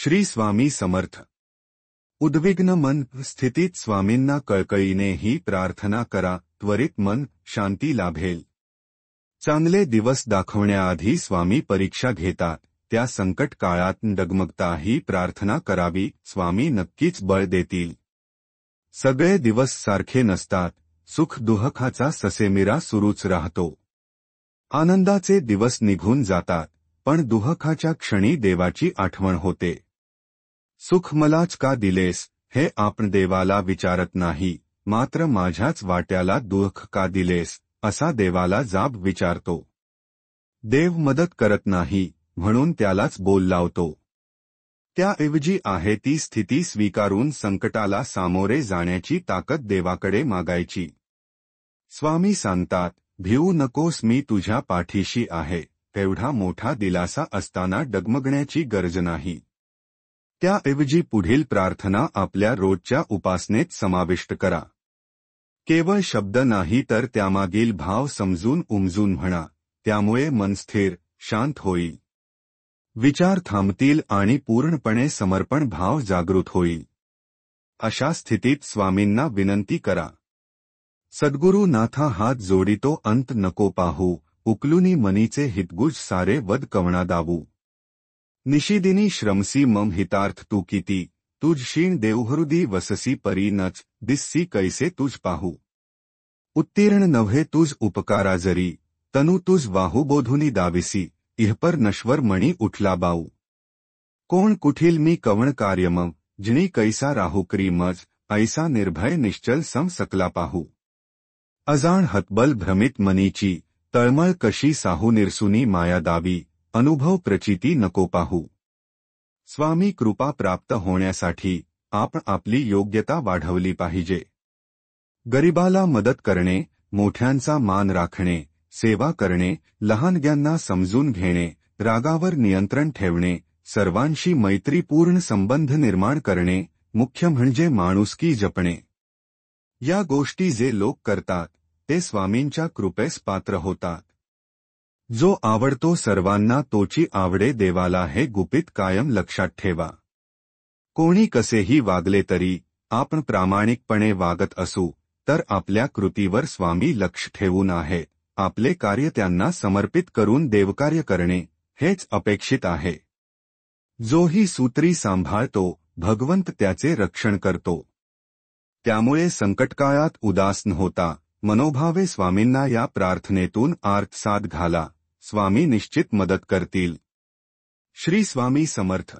श्री स्वामी समर्थ. उद्विग्न मन स्थितीत स्वामींना कळकळीने ही प्रार्थना करा, त्वरित मन शांती लाभेल. चांगले दिवस दाखवण्याआधी स्वामी परीक्षा घेतात. त्या संकट काळात डगमगता ही प्रार्थना करावी, स्वामी नक्कीच बळ देतील. सगळे दिवस सारखे नसतात. सुख दुःखाचा ससेमिरा सुरूच राहतो. आनंदाचे दिवस निघून जातात, पण दुःखाच्या क्षणी देवाची आठवण होते. सुख मलाच का दिलेस हे आपण देवाला विचारत नाही, मात्र माझ्याच वाट्याला दुःख का दिलेस असा देवाला जाब विचारतो. देव मदत करत नाही म्हणून त्यालाच बोल लावतो. त्याऐवजी आहे ती स्थिती स्वीकारून संकटाला सामोरे जाण्याची ताकद देवाकडे मागायची. स्वामी सांगतात, भिवू नकोस, मी तुझ्या पाठीशी आहे. एवढा मोठा दिलासा असताना डगमगण्याची गरज नाही. त्याऐवजी पुढील प्रार्थना आपल्या रोजच्या उपासनेत समाविष्ट करा. केवळ शब्द नाही तर त्यामागील भाव समजून उमजून म्हणा. त्यामुळे मन स्थिर, शांत होईल. विचार थांबतील आणि पूर्णपणे समर्पण भाव जागृत होईल. अशा स्थितीत स्वामींना विनंती करा. सद्गुरु नाथा हात जोडितो, अंत नको पाहू. उकलुनी मनीचे हितगुज सारे वद कवणा दावू. निशिदिनी श्रमसी मम हितार्थ तू किती. तुझ क्षीण देवहृदी वससी परी नच. दिस्सी कैसे तुझ पाहू. उत्तीर्ण नव्हे तुझ उपकारा जरी. तनु तुझ वाहू बोधुनी दाविसी. इहपर नश्वर मणी उठला बाऊ. कोण कुठील मी कवण कार्यमम. जिणी कैसा राहू करी मज. ऐसा निर्भय निश्चल सम सकला पाहू. अजाण हतबल भ्रमित मनीची. तळमळ कशी साहू निरसुनी माया दावी. अनुभव प्रचिती नको पाहू. स्वामी कृपा प्राप्त होण्यासाठी आपण आपली योग्यता वाढवली पाहिजे. गरिबाला मदत करणे, मोठ्यांचा मान राखणे, सेवा करणे, लहानग्यांना समजून घेणे, रागावर नियंत्रण ठेवणे, सर्वांशी मैत्रीपूर्ण संबंध निर्माण करणे, मुख्य म्हणजे माणुसकी जपणे. या गोष्टी जे लोक करतात ते स्वामींच्या कृपेस पात्र होतात. जो आवडतो सर्वांना तोची आवडे देवाला हे गुपित कायम लक्षात ठेवा. कोणी कसेही वागले तरी आपण प्रामाणिकपणे वागत असू तर आपल्या कृतीवर स्वामी लक्ष ठेवून आहेत. आपले कार्य त्यांना समर्पित करून देवकार्य करणे हेच अपेक्षित आहे. जोही सूत्री सांभाळतो भगवंत त्याचे रक्षण करतो. त्यामुळे संकटकाळात उदास न होता मनोभावे स्वामींना या प्रार्थनेतून आर्तसाद घाला. स्वामी निश्चित मदत करतील. श्री स्वामी समर्थ.